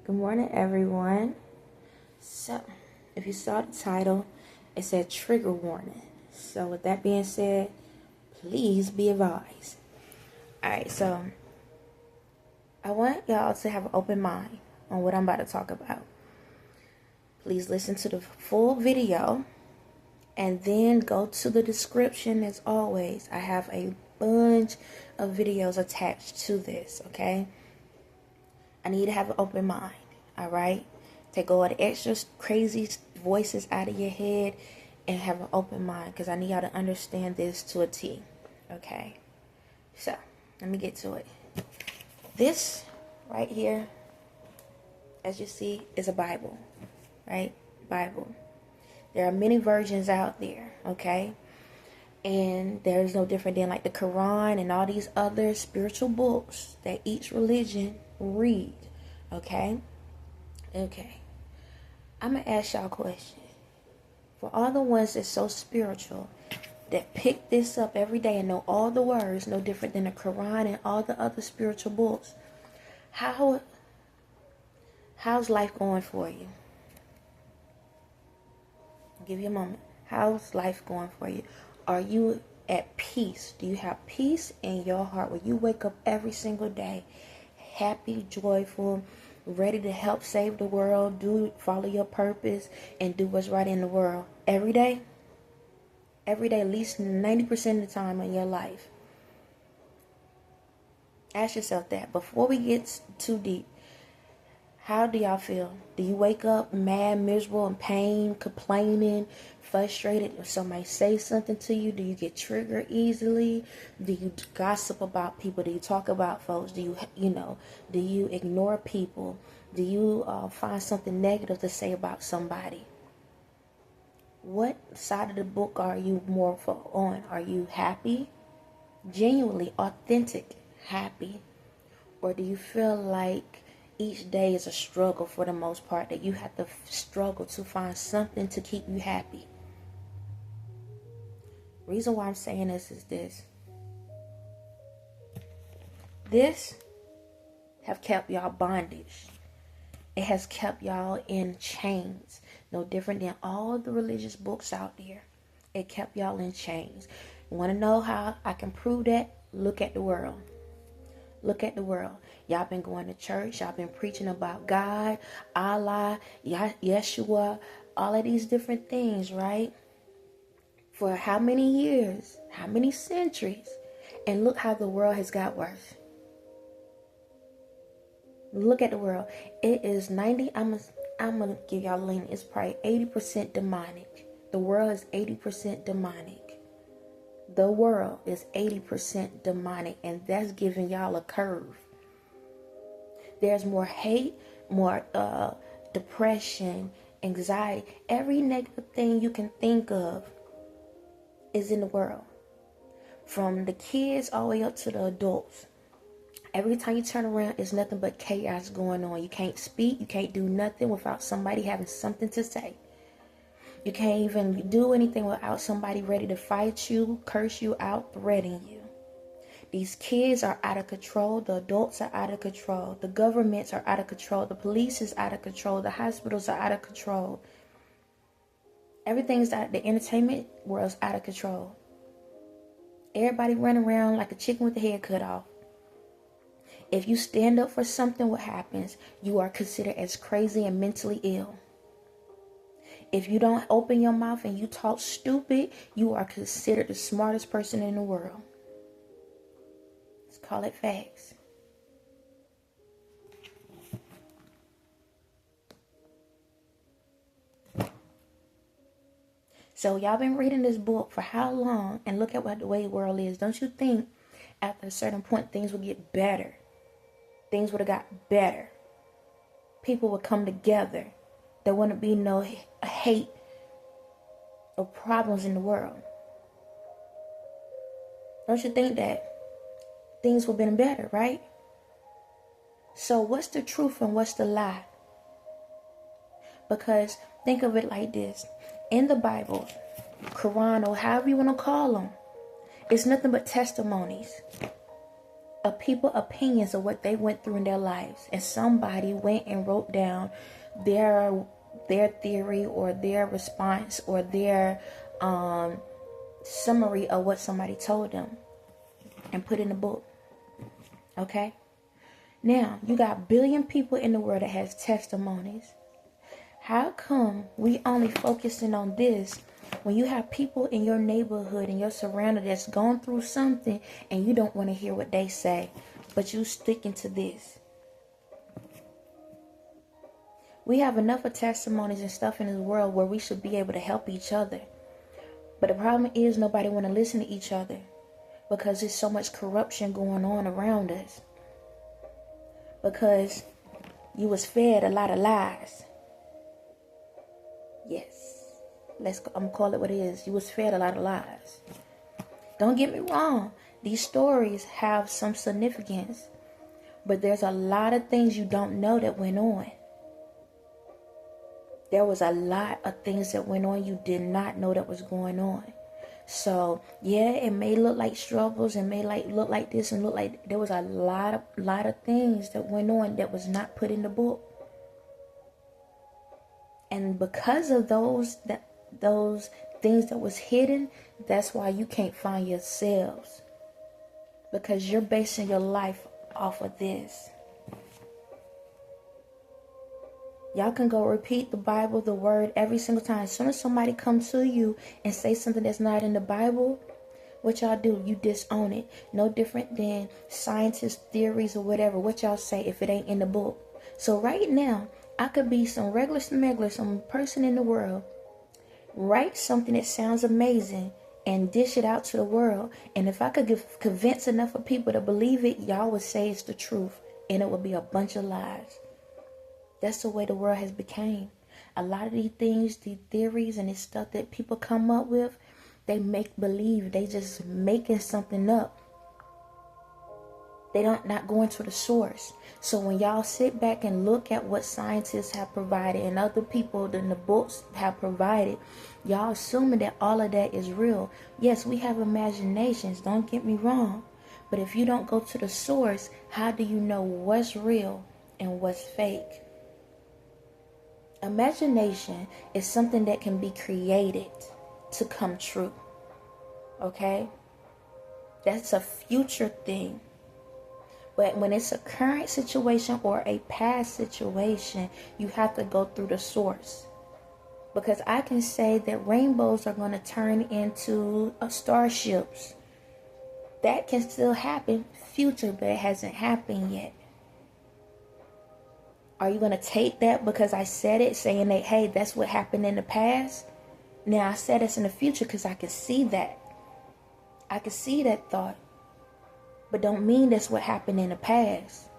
Good morning, everyone. So, if you saw the title, it said trigger warning. So, with that being said, please be advised. Alright, so I want y'all to have an open mind on what I'm about to talk about. Please listen to the full video and then go to the description. As always, I have a bunch of videos attached to this, okay? I need to have an open mind, all right? Take all the extra crazy voices out of your head and have an open mind, because I need y'all to understand this to a T, okay? So, let me get to it. This right here, as you see, is a Bible, right? Bible. There are many versions out there, okay? And there's no different than like the Quran and all these other spiritual books that each religion read, okay? Okay. I'm going to ask y'all a question. For all the ones that's so spiritual, that pick this up every day and know all the words, no different than the Quran and all the other spiritual books, how's life going for you? I'll give you a moment. How's life going for you? Are you at peace? Do you have peace in your heart when you wake up every single day, happy, joyful, ready to help save the world, follow your purpose, and do what's right in the world every day? Every day, at least 90% of the time in your life. Ask yourself that. Before we get too deep, how do y'all feel? Do you wake up mad, miserable, in pain, complaining, frustrated if somebody says something to you? Do you get triggered easily? Do you gossip about people? Do you talk about folks? Do you ignore people? Do you find something negative to say about somebody? What side of the book are you more on? Are you happy? Genuinely, authentic, happy? Or do you feel like each day is a struggle for the most part, that you have to struggle to find something to keep you happy? Reason why I'm saying this is this. This have kept y'all bondage. It has kept y'all in chains. No different than all the religious books out there. It kept y'all in chains. You want to know how I can prove that? Look at the world. Look at the world. Y'all been going to church. Y'all been preaching about God, Allah, Yeshua, all of these different things, right? For how many years? How many centuries? And look how the world has got worse. Look at the world. It is 90. I'm gonna give y'all a link. It's probably 80% demonic. The world is 80% demonic. The world is 80% demonic, and that's giving y'all a curve. There's more hate, more depression, anxiety. Every negative thing you can think of is in the world. From the kids all the way up to the adults. Every time you turn around, it's nothing but chaos going on. You can't speak. You can't do nothing without somebody having something to say. You can't even do anything without somebody ready to fight you, curse you out, threaten you. These kids are out of control. The adults are out of control. The governments are out of control. The police is out of control. The hospitals are out of control. Everything's out. The entertainment world's out of control. Everybody running around like a chicken with the head cut off. If you stand up for something, what happens? You are considered as crazy and mentally ill. If you don't open your mouth and you talk stupid, you are considered the smartest person in the world. Let's call it facts. So y'all been reading this book for how long? And look at what the way the world is. Don't you think after a certain point things will get better? Things would have got better. People would come together. There wouldn't be no hate or problems in the world. Don't you think that things would have been better, right? So what's the truth and what's the lie? Because think of it like this. In the Bible, Quran, or however you want to call them, it's nothing but testimonies. of people's opinions of what they went through in their lives, and somebody went and wrote down their theory or their response or their summary of what somebody told them and put in a book. Okay? Now, you got 1 billion people in the world that has testimonies. How come we only focusing on this when you have people in your neighborhood and your surrounding that's gone through something and you don't want to hear what they say, but you sticking to this? We have enough of testimonies and stuff in this world where we should be able to help each other. But the problem is nobody want to listen to each other because there's so much corruption going on around us. Because you was fed a lot of lies. Yes. I'm gonna call it what it is. You was fed a lot of lies. Don't get me wrong. These stories have some significance. But there's a lot of things you don't know that went on. There was a lot of things that went on you did not know that was going on. So, yeah, it may look like struggles and may look like this and look like there was a lot of things that went on that was not put in the book. And because of those things that was hidden, that's why you can't find yourselves. Because you're basing your life off of this. Y'all can go repeat the Bible, the word, every single time. As soon as somebody comes to you and say something that's not in the Bible, what y'all do? You disown it. No different than scientists' theories or whatever. What y'all say if it ain't in the book. So right now, I could be some regular smuggler, some person in the world, write something that sounds amazing and dish it out to the world. And if I could convince enough of people to believe it, y'all would say it's the truth. And it would be a bunch of lies. That's the way the world has become. A lot of these things, these theories and this stuff that people come up with, they make believe. They just making something up. They don't not going to the source. So when y'all sit back and look at what scientists have provided and other people in the books have provided, y'all assuming that all of that is real. Yes, we have imaginations. Don't get me wrong. But if you don't go to the source, how do you know what's real and what's fake? Imagination is something that can be created to come true. Okay? That's a future thing. But when it's a current situation or a past situation, you have to go through the source. Because I can say that rainbows are going to turn into starships. That can still happen future, but it hasn't happened yet. Are you going to take that because I said it, saying that, hey, that's what happened in the past? Now, I said it's in the future because I can see that. I can see that thought. But don't mean that's what happened in the past.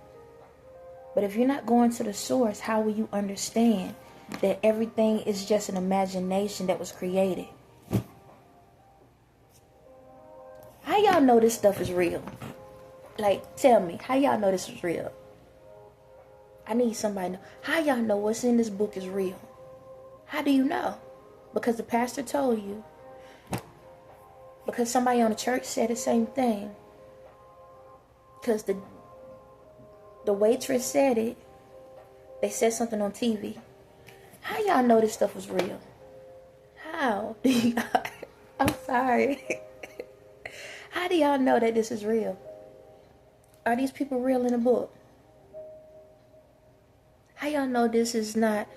But if you're not going to the source, how will you understand that everything is just an imagination that was created? How y'all know this stuff is real? Like, tell me, how y'all know this is real? I need somebody to know. How y'all know what's in this book is real? How do you know? Because the pastor told you. Because somebody on the church said the same thing. Because the waitress said it. They said something on TV. How y'all know this stuff was real? How do y'all... I'm sorry. How do y'all know that this is real? Are these people real in the book? How y'all know this is not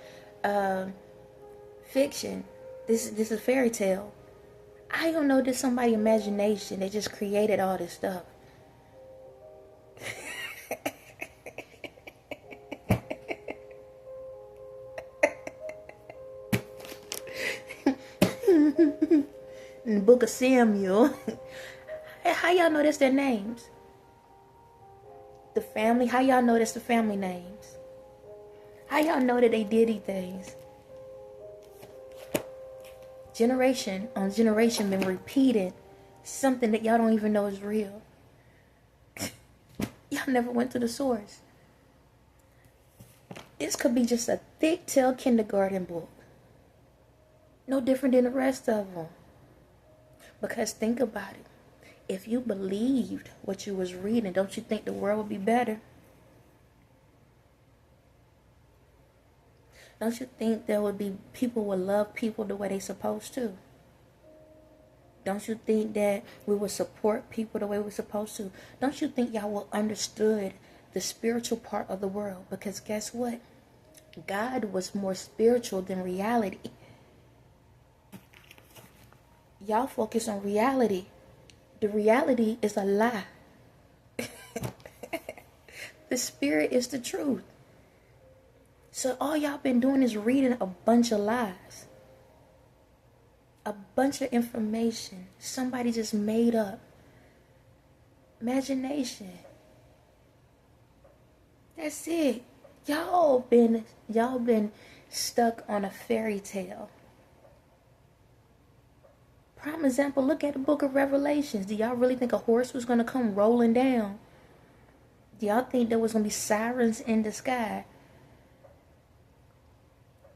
fiction? This is fairy tale. How y'all know this somebody's imagination? They just created all this stuff. In the book of Samuel. How y'all know that's their names? The family. How y'all know that's the family names? How y'all know that they did these things? Generation on generation been repeating something that y'all don't even know is real. Y'all never went to the source. This could be just a thick tail kindergarten book. No different than the rest of them. Because think about it. if you believed what you was reading, don't you think the world would be better? Don't you think there would be people would love people the way they supposed to? Don't you think that we would support people the way we're supposed to? Don't you think y'all will understood the spiritual part of the world? Because guess what? God was more spiritual than reality. Y'all focus on reality. The reality is a lie. The spirit is the truth. So all y'all been doing is reading a bunch of lies. A bunch of information somebody just made up. Imagination. That's it. Y'all been stuck on a fairy tale. Prime example, look at the book of Revelations. Do y'all really think a horse was going to come rolling down? Do y'all think there was going to be sirens in the sky?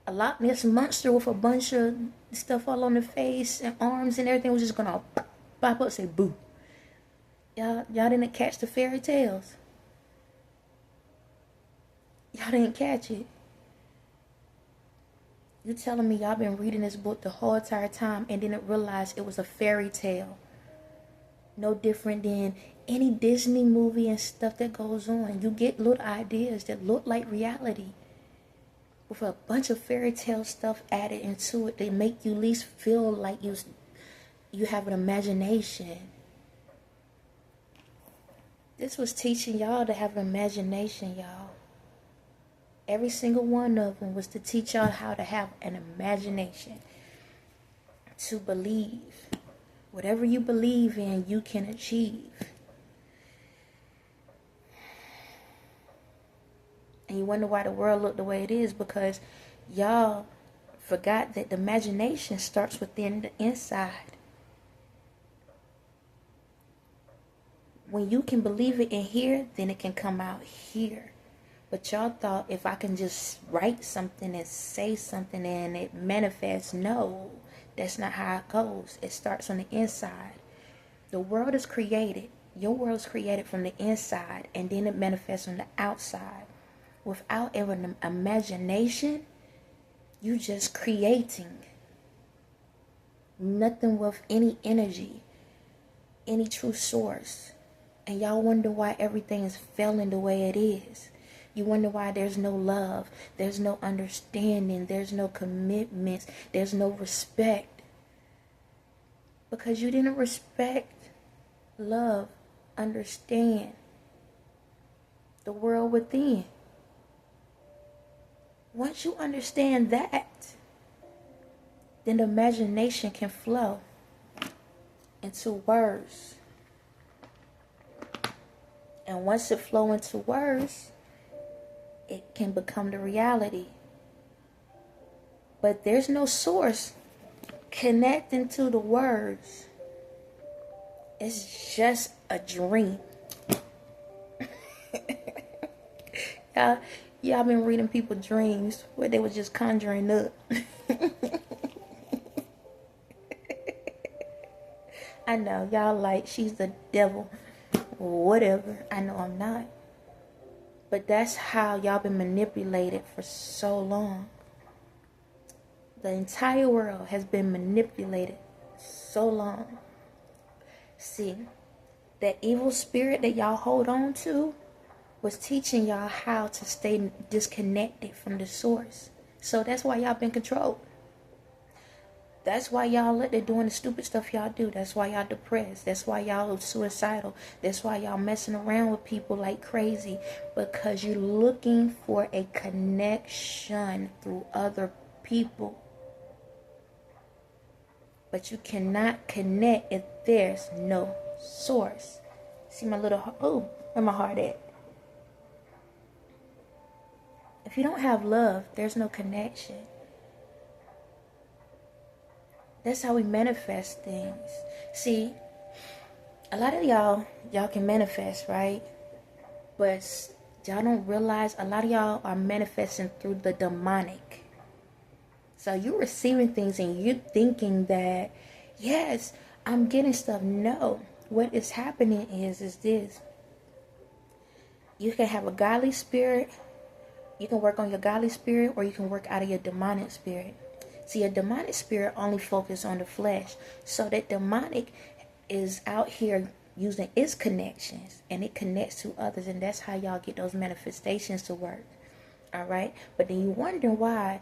A Loch Ness monster with a bunch of stuff all on the face and arms and everything was just going to pop up and say boo. Y'all didn't catch the fairy tales. Y'all didn't catch it. You telling me y'all been reading this book the whole entire time and didn't realize it was a fairy tale? No different than any Disney movie and stuff that goes on. You get little ideas that look like reality with a bunch of fairy tale stuff added into it. They make you at least feel like you have an imagination. This was teaching y'all to have an imagination, y'all. Every single one of them was to teach y'all how to have an imagination. To believe. Whatever you believe in, you can achieve. And you wonder why the world looked the way it is, because y'all forgot that the imagination starts within the inside. When you can believe it in here, then it can come out here. But y'all thought if I can just write something and say something and it manifests. No, that's not how it goes. It starts on the inside. The world is created. Your world is created from the inside, and then it manifests on the outside. Without ever an imagination, you just creating. Nothing with any energy, any true source. And y'all wonder why everything is failing the way it is. You wonder why there's no love, there's no understanding, there's no commitments, there's no respect. Because you didn't respect, love, understand the world within. Once you understand that, then the imagination can flow into words. And once it flows into words, it can become the reality. But there's no source connecting to the words. It's just a dream. Y'all been reading people's dreams where they were just conjuring up. I know y'all like, she's the devil. Whatever. I know I'm not. But that's how y'all been manipulated for so long. The entire world has been manipulated so long. See, that evil spirit that y'all hold on to was teaching y'all how to stay disconnected from the source. So that's why y'all been controlled. That's why y'all let doing the stupid stuff y'all do. That's why y'all depressed. That's why y'all suicidal. That's why y'all messing around with people like crazy. Because you're looking for a connection through other people. But you cannot connect if there's no source. See my little, oh, where my heart at? If you don't have love, there's no connection. That's how we manifest things. See, a lot of y'all can manifest, right? But y'all don't realize a lot of y'all are manifesting through the demonic. So you're receiving things and you're thinking that, yes, I'm getting stuff. No, what is happening is this. You can have a godly spirit. You can work on your godly spirit, or you can work out of your demonic spirit. See, a demonic spirit only focuses on the flesh. So that demonic is out here using its connections, and it connects to others, and that's how y'all get those manifestations to work. All right? But then you wondering why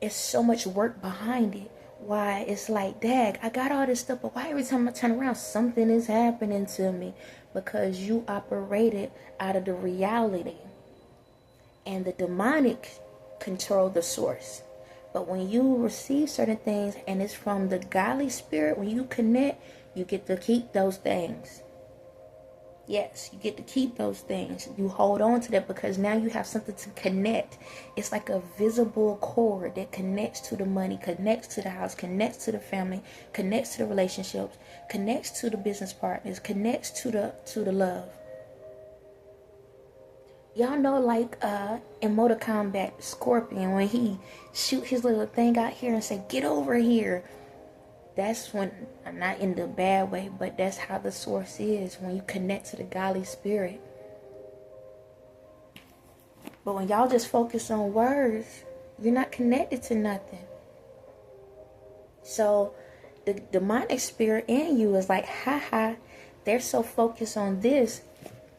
it's so much work behind it. Why it's like, dag, I got all this stuff, but why every time I turn around, something is happening to me? Because you operated out of the reality. And the demonic control the source. But when you receive certain things and it's from the godly spirit, when you connect, you get to keep those things. Yes, you get to keep those things. You hold on to that because now you have something to connect. It's like a visible cord that connects to the money, connects to the house, connects to the family, connects to the relationships, connects to the business partners, connects to the love. Y'all know, like in Mortal Kombat, Scorpion, when he shoot his little thing out here and say, get over here. That's when, I'm not in the bad way, but that's how the source is, when you connect to the godly spirit. But when y'all just focus on words, you're not connected to nothing. So the demonic spirit in you is like, haha, they're so focused on this,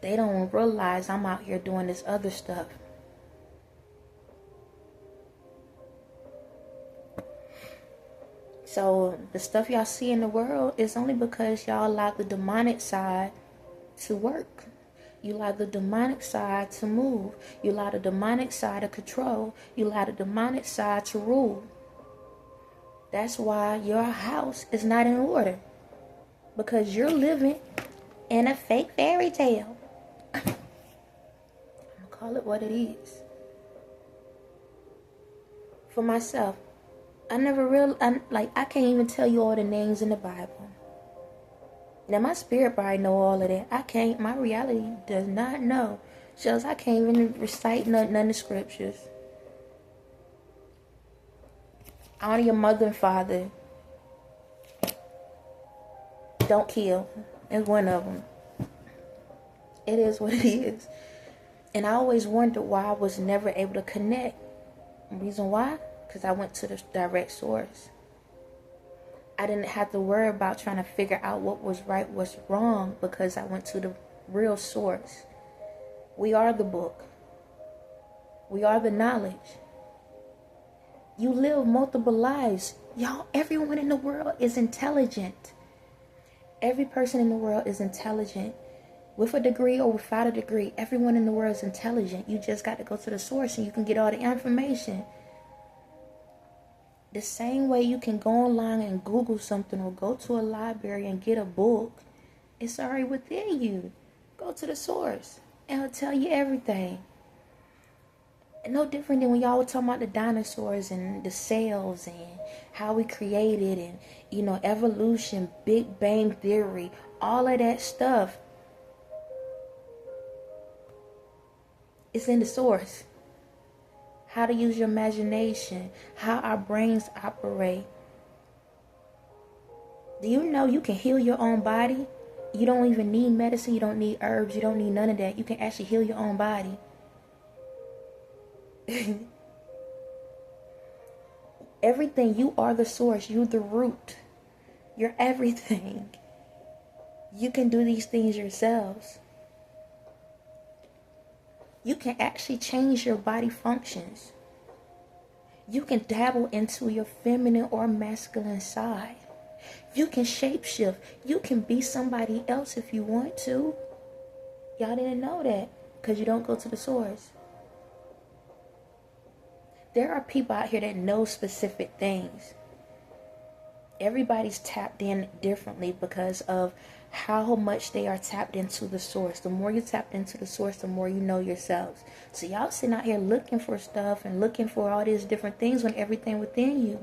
they don't realize I'm out here doing this other stuff. So the stuff y'all see in the world is only because y'all allow the demonic side to work. You allow the demonic side to move. You allow the demonic side to control. You allow the demonic side to rule. That's why your house is not in order. Because you're living in a fake fairy tale. I'm going to call it what it is. For myself, I can't even tell you all the names in the Bible. Now, my spirit probably know all of that. My reality does not know. Shows I can't even recite none of the scriptures. Honor your mother and father. Don't kill. It's one of them. It is what it is. And I always wondered why I was never able to connect. The reason why? Because I went to the direct source. I didn't have to worry about trying to figure out what was right, what's wrong, because I went to the real source. We are the book. We are the knowledge. You live multiple lives. Y'all, everyone in the world is intelligent. Every person in the world is intelligent. With a degree or without a degree, everyone in the world is intelligent. You just got to go to the source and you can get all the information. The same way you can go online and Google something or go to a library and get a book, it's already within you. Go to the source and it'll tell you everything. And no different than when y'all were talking about the dinosaurs and the cells and how we created and, evolution, Big Bang Theory, all of that stuff. It's in the source. How to use your imagination, how our brains operate. Do you know you can heal your own body? You don't even need medicine, you don't need herbs, you don't need none of that. You can actually heal your own body. Everything, you are the source, you're the root. You're everything. You can do these things yourselves. You can actually change your body functions. You can dabble into your feminine or masculine side. You can shapeshift. You can be somebody else if you want to. Y'all didn't know that because you don't go to the source. There are people out here that know specific things. Everybody's tapped in differently because of how much they are tapped into the source. The more you tapped into the source, the more you know yourselves. So y'all sitting out here looking for stuff and looking for all these different things when everything within you.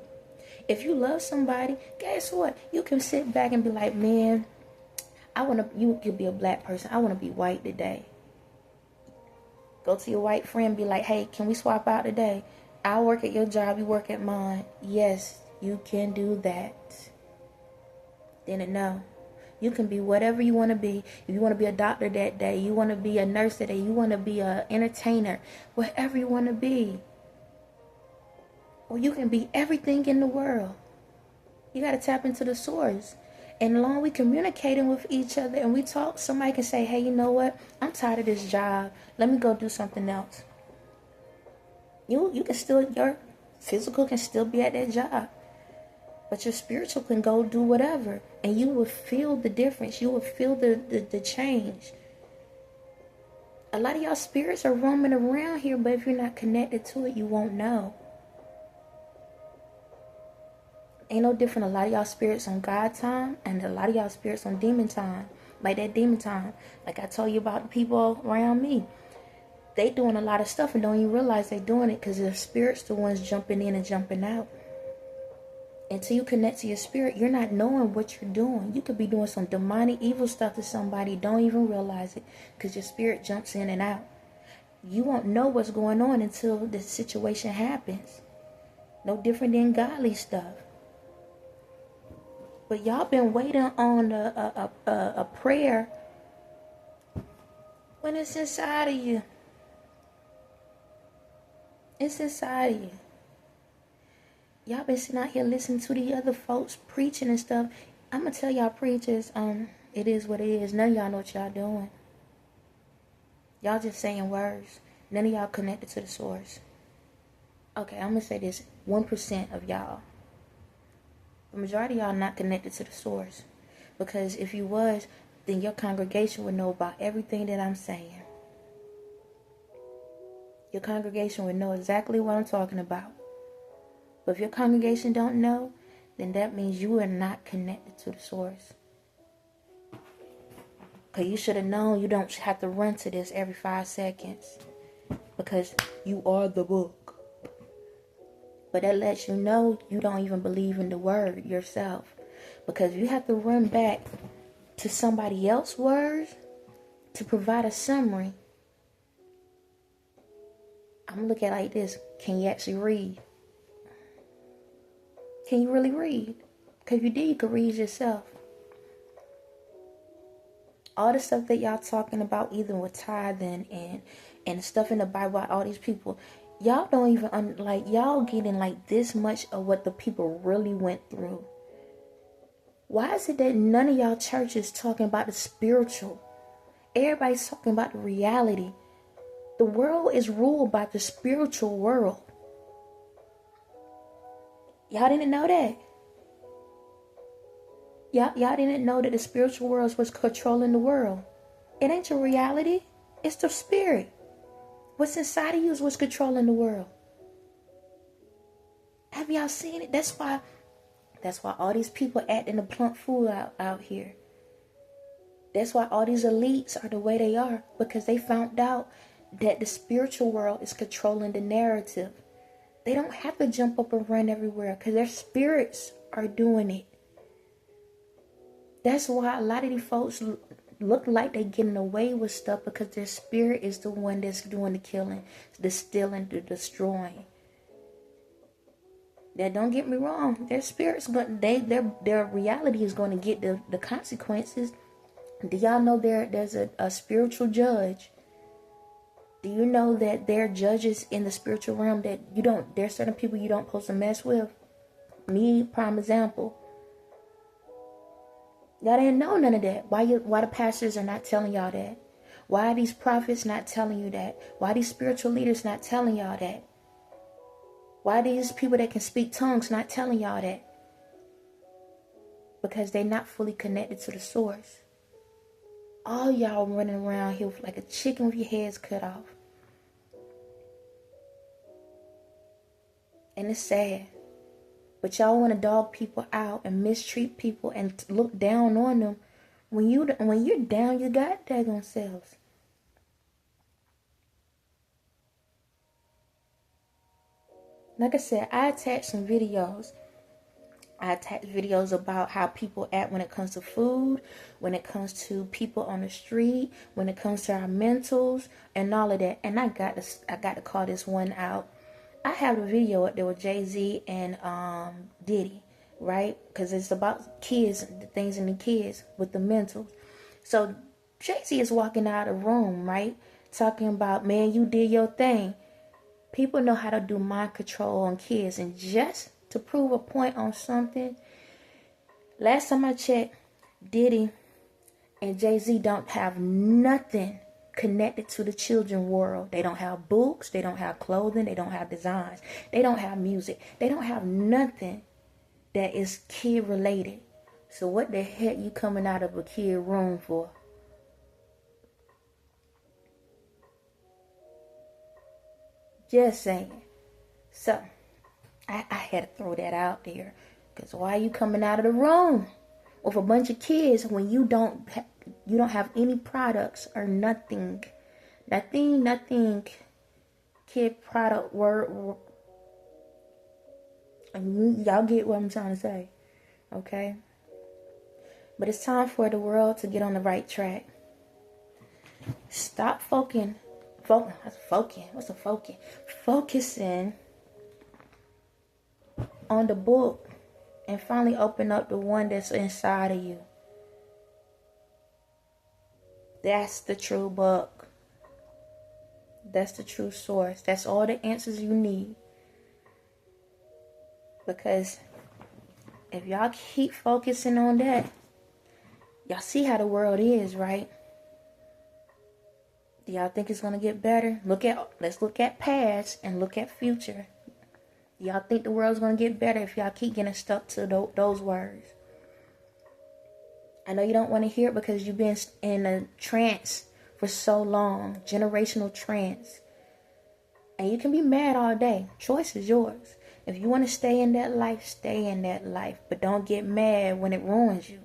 If you love somebody, guess what? You can sit back and be like, man, you could be a black person. I want to be white today. Go to your white friend, be like, hey, can we swap out today? I work at your job, you work at mine. Yes, you can do that. Didn't know. You can be whatever you want to be. If you want to be a doctor that day, you want to be a nurse that day, you want to be an entertainer, whatever you want to be. Or you can be everything in the world. You got to tap into the source. And long we communicating with each other and we talk, somebody can say, hey, you know what? I'm tired of this job. Let me go do something else. You can still, your physical can still be at that job. But your spiritual can go do whatever. And you will feel the difference. You will feel the change. A lot of y'all spirits are roaming around here, but if you're not connected to it, you won't know. Ain't no different. A lot of y'all spirits on God time and a lot of y'all spirits on demon time. Like that demon time. Like I told you about the people around me. They doing a lot of stuff and don't even realize they doing it because their spirit's the ones jumping in and jumping out. Until you connect to your spirit, you're not knowing what you're doing. You could be doing some demonic evil stuff to somebody, don't even realize it because your spirit jumps in and out. You won't know what's going on until the situation happens. No different than godly stuff. But y'all been waiting on a prayer when it's inside of you. It's inside of you. Y'all been sitting out here listening to the other folks preaching and stuff. I'm going to tell y'all preachers, it is what it is. None of y'all know what y'all doing. Y'all just saying words. None of y'all connected to the source. Okay, I'm going to say this. 1% of y'all. The majority of y'all not connected to the source. Because if you was, then your congregation would know about everything that I'm saying. Your congregation would know exactly what I'm talking about. But if your congregation don't know, then that means you are not connected to the source. Because you should have known you don't have to run to this every 5 seconds. Because you are the book. But that lets you know you don't even believe in the word yourself. Because you have to run back to somebody else's words to provide a summary. I'm going to look at it like this. Can you actually read? Can you really read? Because if you did, you could read yourself. All the stuff that y'all talking about, either with tithing and stuff in the Bible, all these people, y'all don't even, y'all getting like this much of what the people really went through. Why is it that none of y'all churches talking about the spiritual? Everybody's talking about the reality. The world is ruled by the spiritual world. Y'all didn't know that. Y'all didn't know that the spiritual world was controlling the world. It ain't your reality. It's the spirit. What's inside of you is what's controlling the world. Have y'all seen it? That's why all these people acting a plump fool out here. That's why all these elites are the way they are. Because they found out that the spiritual world is controlling the narrative. They don't have to jump up and run everywhere because their spirits are doing it. That's why a lot of these folks look like they're getting away with stuff because their spirit is the one that's doing the killing, the stealing, the destroying. Now, don't get me wrong. Their spirits, their reality is going to get the consequences. Do y'all know there's a spiritual judge? Do you know that there are judges in the spiritual realm that there's certain people you don't supposed to mess with? Me, prime example. Y'all didn't know none of that. Why the pastors are not telling y'all that? Why are these prophets not telling you that? Why are these spiritual leaders not telling y'all that? Why are these people that can speak tongues not telling y'all that? Because they're not fully connected to the source. All y'all running around here like a chicken with your heads cut off. And it's sad. But y'all want to dog people out and mistreat people and look down on them. When you're down, you got daggone selves. Like I said, I attached some videos. I attach videos about how people act when it comes to food, when it comes to people on the street, when it comes to our mentals and all of that. And I got to call this one out. I have a video up there with Jay-Z and Diddy. right? Because it's about kids, the things in the kids with the mentals. So Jay-Z is walking out of the room, right? Talking about, man, you did your thing. People know how to do mind control on kids. And just to prove a point on something, last time I checked, Diddy and Jay-Z don't have nothing connected to the children world. They don't have books. They don't have clothing. They don't have designs. They don't have music. They don't have nothing that is kid related. So what the heck you coming out of a kid room for? Just saying. So I had to throw that out there. Because why are you coming out of the room with a bunch of kids when you don't have any products or nothing kid product word. Y'all get what I'm trying to say, okay? But it's time for the world to get on the right track. Stop focusing on the book and finally open up the one that's inside of you. That's the true book. That's the true source. That's all the answers you need. Because if y'all keep focusing on that, y'all see how the world is, right? Do y'all think it's gonna get better? Let's look at past and look at future. Do y'all think the world's gonna get better if y'all keep getting stuck to those words? I know you don't want to hear it because you've been in a trance for so long, generational trance. And you can be mad all day. Choice is yours. If you want to stay in that life, stay in that life. But don't get mad when it ruins you.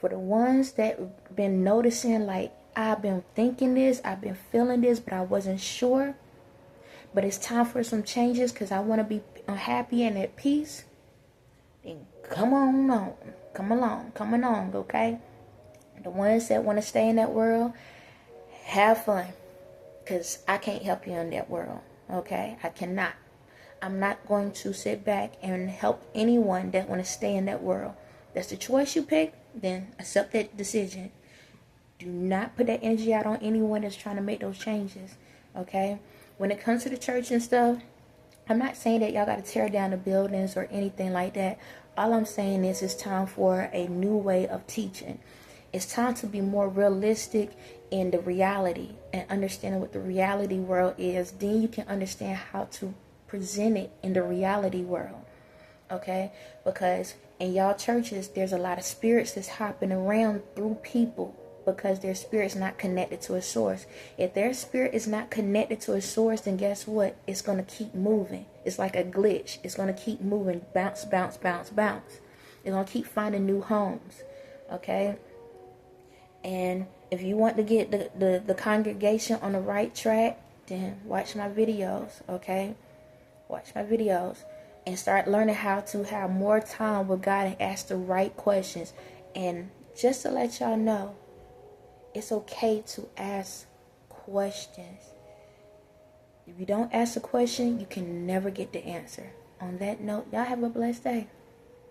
For the ones that been noticing, like, I've been thinking this, I've been feeling this, but I wasn't sure. But it's time for some changes because I want to be happy and at peace. Then come along, okay? The ones that want to stay in that world, have fun. Because I can't help you in that world, okay? I cannot. I'm not going to sit back and help anyone that want to stay in that world. That's the choice you pick, then accept that decision. Do not put that energy out on anyone that's trying to make those changes, okay? When it comes to the church and stuff, I'm not saying that y'all got to tear down the buildings or anything like that. All I'm saying is it's time for a new way of teaching. It's time to be more realistic in the reality and understanding what the reality world is. Then you can understand how to present it in the reality world, okay? Because in y'all churches, there's a lot of spirits that's hopping around through people because their spirit's not connected to a source. If their spirit is not connected to a source, then guess what? It's going to keep moving. It's like a glitch. It's going to keep moving. Bounce, bounce, bounce, bounce. It's going to keep finding new homes, okay? And if you want to get the congregation on the right track, then watch my videos, okay? Watch my videos and start learning how to have more time with God and ask the right questions. And just to let y'all know, it's okay to ask questions. If you don't ask a question, you can never get the answer. On that note, y'all have a blessed day.